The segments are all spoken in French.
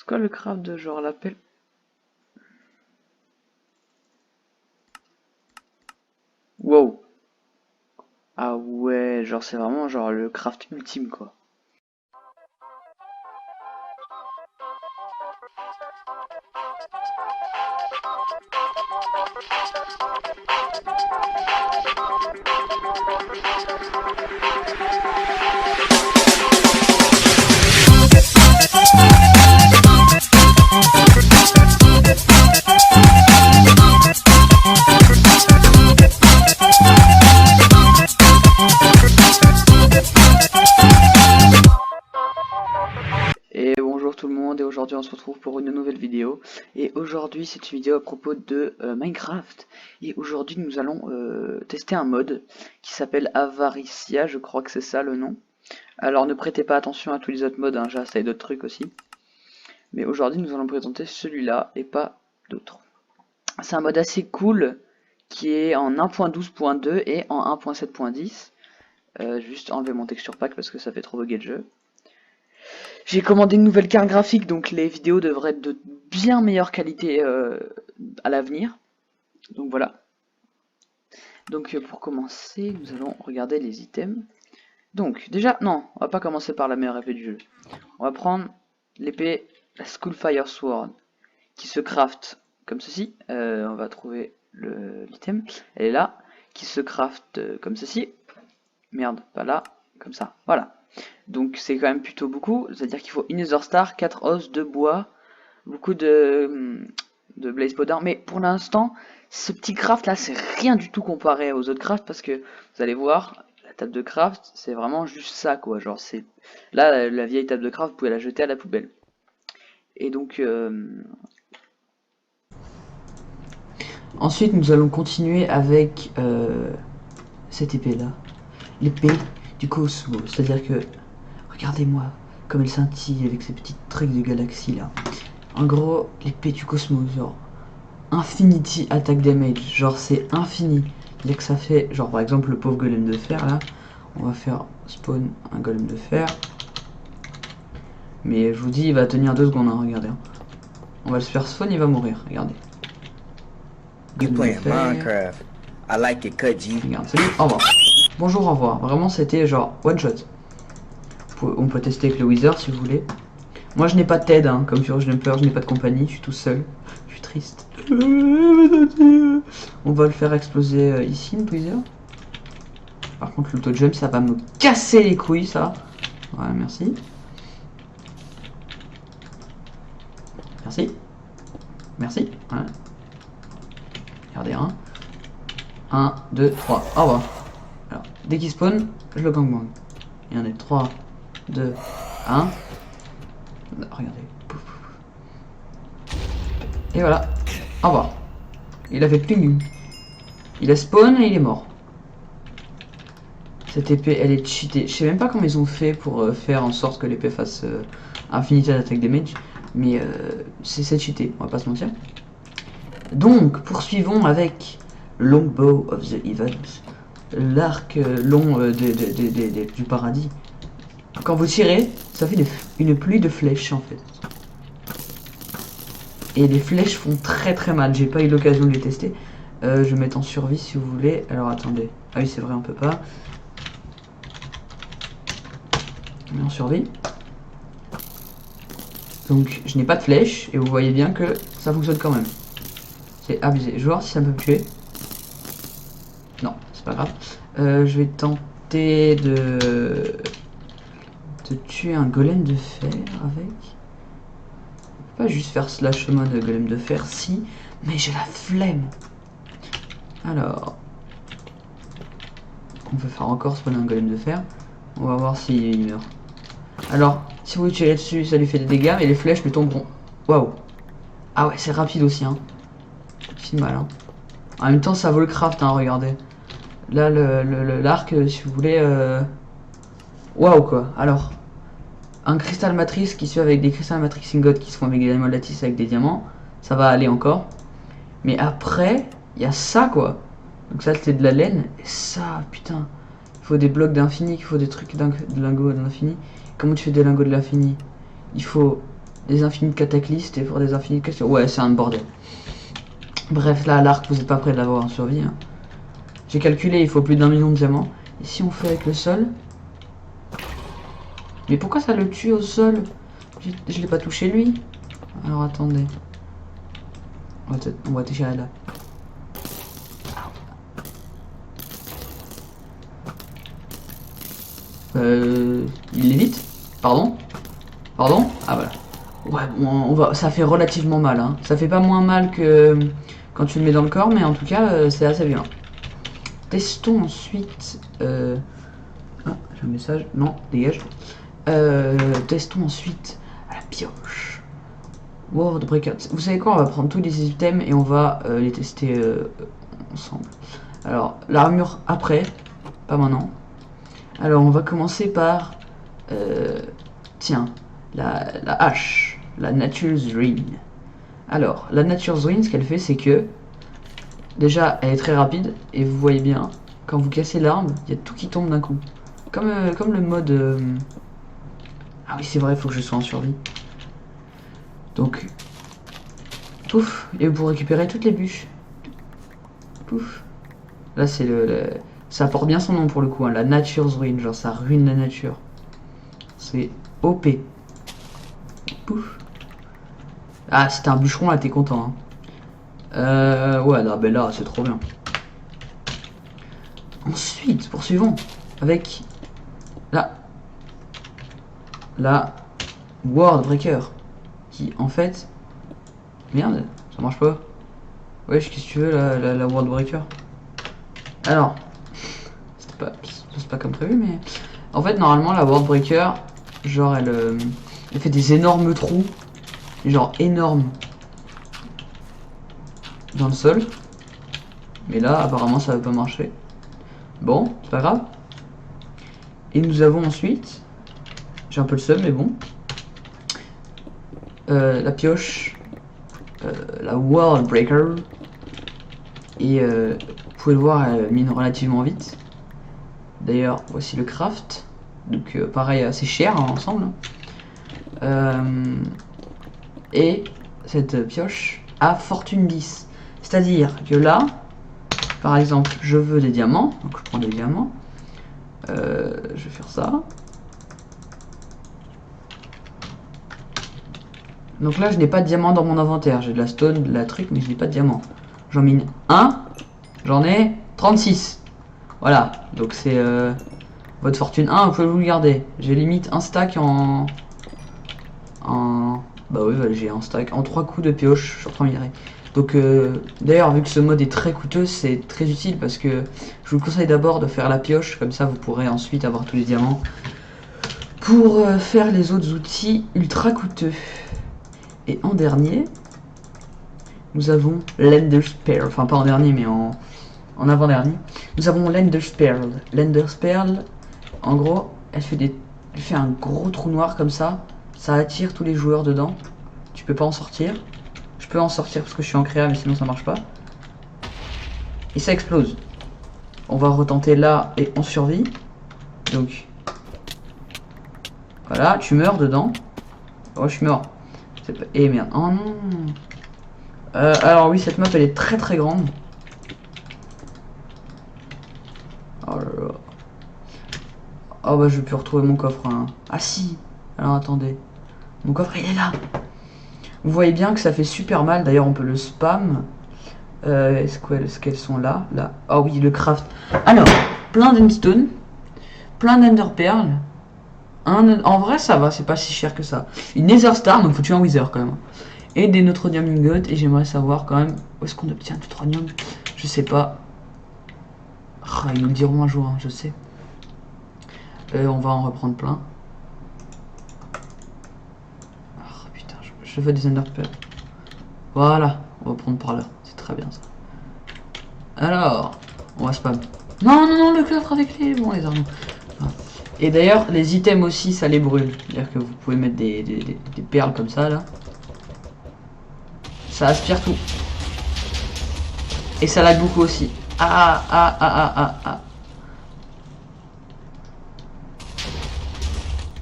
quoi le craft de genre l'appel? Wow. Ah ouais, genre c'est vraiment genre le craft ultime quoi. Et bonjour tout le monde, et aujourd'hui on se retrouve pour une nouvelle vidéo. Et aujourd'hui c'est une vidéo à propos de Minecraft. Et aujourd'hui nous allons tester un mode qui s'appelle Avaricia, je crois que c'est ça le nom. Alors ne prêtez pas attention à tous les autres modes, hein, j'ai essayé d'autres trucs aussi. Mais aujourd'hui nous allons présenter celui-là et pas d'autres. C'est un mode assez cool qui est en 1.12.2 et en 1.7.10. Juste enlever mon texture pack parce que ça fait trop bugger le jeu. J'ai commandé une nouvelle carte graphique, donc les vidéos devraient être de bien meilleure qualité à l'avenir. Donc voilà. Donc pour commencer, nous allons regarder les items. Donc déjà, non, on va pas commencer par la meilleure épée du jeu. On va prendre l'épée, la Skullfire Sword, qui se craft comme ceci. On va trouver l'item. Elle est là, qui se craft comme ceci. Merde, pas là, comme ça. Voilà. Donc c'est quand même plutôt beaucoup, c'est-à-dire qu'il faut une Nether Star, 4 os, 2 bois, beaucoup de Blaze Powder, mais pour l'instant, ce petit craft là, c'est rien du tout comparé aux autres crafts, parce que vous allez voir, la table de craft, c'est vraiment juste ça, quoi, genre c'est... Là, la vieille table de craft, vous pouvez la jeter à la poubelle. Et donc... Ensuite, nous allons continuer avec cette épée là, l'épée du cosmos, c'est-à-dire que... Regardez-moi comme elle scintille avec ces petites trucs de galaxie là. En gros, l'épée du cosmos, genre Infinity Attack Damage, genre c'est infini. C'est-à-dire que ça fait, genre par exemple le pauvre golem de fer là, on va faire spawn un golem de fer. Mais je vous dis, il va tenir 2 secondes, hein, regardez. Hein. On va le faire spawn, il va mourir, regardez. You playing Minecraft. I like it, Kudji. Regarde, salut, au revoir. Bonjour, au revoir. Vraiment, c'était genre one shot. On peut tester avec le wizard si vous voulez. Moi je n'ai pas de TED, hein, comme sur Jumper, je n'ai pas de compagnie, je suis tout seul. Je suis triste. On va le faire exploser ici, le wizard. Par contre l'auto-jump ça va me casser les couilles ça. Voilà, merci. Merci. Merci. Voilà. Regardez, 1, 2, 3. Au revoir. Alors, dès qu'il spawn, je le gangbang. Il y en a 3, 2, 1. Regardez. Pouf, pouf. Et voilà. Au revoir. Il a fait ping. Il a spawn et il est mort. Cette épée, elle est cheatée. Je sais même pas comment ils ont fait pour faire en sorte que l'épée fasse infinité d'attaque damage. Mais c'est cheaté, on va pas se mentir. Donc, poursuivons avec Longbow of the Heavens. L'arc long du paradis. Quand vous tirez, ça fait une pluie de flèches en fait. Et les flèches font très très mal. J'ai pas eu l'occasion de les tester. Je vais mettre en survie si vous voulez. Alors attendez. Ah oui c'est vrai on peut pas. Je mets en survie. Donc je n'ai pas de flèches. Et vous voyez bien que ça fonctionne quand même. C'est abusé. Je vais voir si ça peut me tuer. Non, c'est pas grave. Je vais tenter de tuer un golem de fer avec. Pas juste faire slash mode golem de fer, si, mais j'ai la flemme. Alors, on peut faire encore spawner un golem de fer. On va voir s'il meurt. Alors, si vous tirez dessus, ça lui fait des dégâts, mais les flèches lui tomberont. Waouh. Ah ouais, c'est rapide aussi, hein. C'est mal, hein. En même temps, ça vaut le craft, hein, regardez. Là, l'arc, si vous voulez... Waouh, quoi. Alors... Un cristal matrice qui se fait avec des cristals matrix ingot qui se font avec des diamants lattice avec des diamants, ça va aller encore. Mais après, il y a ça quoi. Donc ça c'est de la laine. Et ça, putain, il faut des blocs d'infini, il faut des trucs de lingots d'infini. Comment tu fais des lingots de l'infini? Il faut des infinis de cataclysmes et pour des infinis de questions. Ouais, c'est un bordel. Bref, là, l'arc, vous n'êtes pas prêt de l'avoir en survie. Hein. J'ai calculé, il faut plus d'1 million de diamants. Et si on fait avec le sol? Mais pourquoi ça le tue au sol? Je l'ai pas touché lui. Alors attendez. On va déchirer là. Il évite? Pardon? Pardon? Ah voilà. Ouais, bon, ça fait relativement mal. Hein. Ça fait pas moins mal que quand tu le mets dans le corps, mais en tout cas, c'est assez bien. Testons ensuite... Ah, j'ai un message. Non, dégage. Testons ensuite à la pioche. World Breaker. Vous savez quoi? On va prendre tous les items et on va les tester ensemble. Alors, l'armure après, pas maintenant. Alors, on va commencer par... tiens, la hache, la Nature's Ring. Alors, la Nature's Ring, ce qu'elle fait, c'est que... Déjà, elle est très rapide, et vous voyez bien, quand vous cassez l'arme, il y a tout qui tombe d'un coup. Comme le mode... Ah oui, c'est vrai, il faut que je sois en survie. Donc... Pouf, et vous récupérez toutes les bûches. Pouf. Là, c'est ça porte bien son nom pour le coup, hein, la Nature's Ruin, genre ça ruine la nature. C'est OP. Pouf. Ah, si t'es un bûcheron, là, t'es content. Hein. Ouais, non, ben là, c'est trop bien. Ensuite, poursuivons avec la World Breaker. Qui, en fait... Merde, ça marche pas. Wesh, qu'est-ce que tu veux, la World Breaker? Alors, c'est pas comme prévu, mais... En fait, normalement, la World Breaker, genre, elle fait des énormes trous. Genre, énormes. Dans le sol. Mais là, apparemment, ça va pas marcher. Bon, c'est pas grave. Et nous avons ensuite... J'ai un peu le seum, mais bon. La pioche. La World Breaker. Et vous pouvez le voir, elle mine relativement vite. D'ailleurs, voici le craft. Donc pareil, assez cher hein, ensemble. Et cette pioche a fortune 10. C'est-à-dire que là, par exemple, je veux des diamants. Donc je prends des diamants. Je vais faire ça. Donc là, je n'ai pas de diamant dans mon inventaire. J'ai de la stone, de la truc, mais je n'ai pas de diamant. J'en mine 1. J'en ai 36. Voilà. Donc c'est votre fortune 1, vous pouvez vous le garder. J'ai limite un stack en... Bah oui, voilà, j'ai un stack en 3 coups de pioche sur 3 minerais. Donc d'ailleurs, vu que ce mode est très coûteux, c'est très utile parce que je vous conseille d'abord de faire la pioche. Comme ça, vous pourrez ensuite avoir tous les diamants pour faire les autres outils ultra coûteux. Et en dernier, nous avons l'Ender's Pearl. Enfin, pas en dernier, mais en avant-dernier. Nous avons l'Ender's Pearl. L'Ender's Pearl, en gros, elle fait un gros trou noir comme ça. Ça attire tous les joueurs dedans. Tu peux pas en sortir. Je peux en sortir parce que je suis en créa, mais sinon ça marche pas. Et ça explose. On va retenter là et on survit. Donc, voilà, tu meurs dedans. Oh, je suis mort. Eh merde, oh non. Alors oui, cette map elle est très très grande. Oh là là. Oh bah je vais plus retrouver mon coffre. Hein. Ah si. Alors attendez. Mon coffre il est là. Vous voyez bien que ça fait super mal. D'ailleurs on peut le spam. Est-ce qu'elles sont là? Là. Ah oui, le craft. Alors, plein d'endstone. Plein d'enderpearl. En vrai ça va, c'est pas si cher que ça. Une nether star, donc faut tuer un wither quand même. Et des neutronium ingots. Et j'aimerais savoir quand même où est-ce qu'on obtient du neutronium. Je sais pas. Ah, ils nous le diront un jour, hein, je sais. On va en reprendre plein. Oh putain, je veux des enderpearl. Voilà, on va prendre par là. C'est très bien ça. Alors, on va spam. Non, non, non, le coffre avec les... Bon, les armes. Ah. Et d'ailleurs, les items aussi, ça les brûle. C'est-à-dire que vous pouvez mettre des perles comme ça, là. Ça aspire tout. Et ça lag beaucoup aussi. Ah, ah, ah, ah, ah, ah.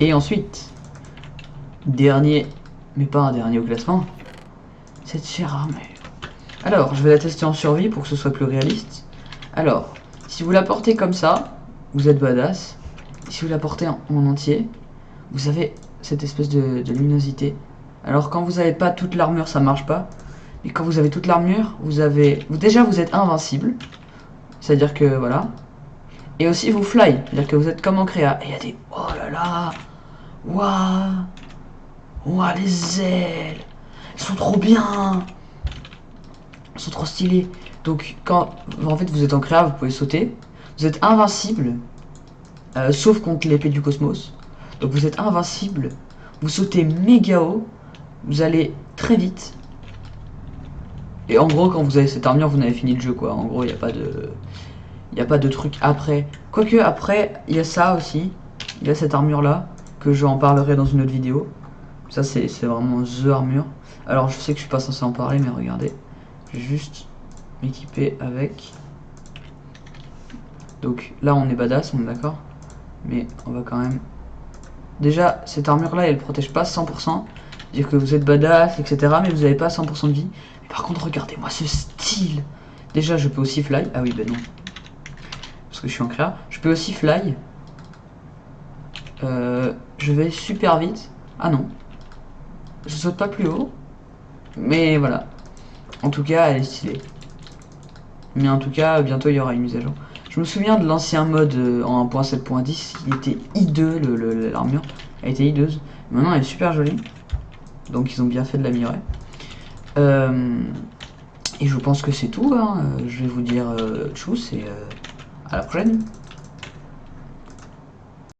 Et ensuite, dernier mais pas un dernier au classement. Cette chère armure. Alors, je vais la tester en survie pour que ce soit plus réaliste. Alors, si vous la portez comme ça, vous êtes badass. Si vous la portez en entier, vous avez cette espèce de luminosité. Alors, quand vous avez pas toute l'armure, ça marche pas. Mais quand vous avez toute l'armure, déjà vous êtes invincible. C'est-à-dire que, voilà. Et aussi, vous fly. C'est-à-dire que vous êtes comme en créa. Et il y a des... Oh là là. Waouh. Waouh, les ailes. Elles sont trop bien. Elles sont trop stylées. Donc, quand en fait vous êtes en créa, vous pouvez sauter. Vous êtes invincible. Sauf contre l'épée du cosmos. Donc, vous êtes invincible. Vous sautez méga haut. Vous allez très vite. Et en gros, quand vous avez cette armure, vous n'avez fini le jeu, quoi. En gros, il n'y a pas de... Il n'y a pas de truc après. Quoique, après, il y a ça aussi. Il y a cette armure-là. Que j'en parlerai dans une autre vidéo. Ça, c'est vraiment THE armure. Alors, je sais que je suis pas censé en parler, mais regardez. Je vais juste m'équiper avec. Donc, là, on est badass, on est d'accord. Mais on va quand même... Déjà, cette armure-là, elle protège pas 100%. Dire que vous êtes badass, etc. Mais vous n'avez pas 100% de vie. Mais par contre, regardez-moi ce style. Déjà, je peux aussi fly. Ah oui, ben non. Parce que je suis en créa. Je peux aussi fly. Je vais super vite. Ah non. Je saute pas plus haut. Mais voilà. En tout cas, elle est stylée. Mais en tout cas, bientôt il y aura une mise à jour. Je me souviens de l'ancien mode en 1.7.10. Il était hideux, l'armure. Elle était hideuse. Maintenant, elle est super jolie. Donc, ils ont bien fait de l'améliorer. Et je pense que c'est tout. Hein. Je vais vous dire tchuss et à la prochaine.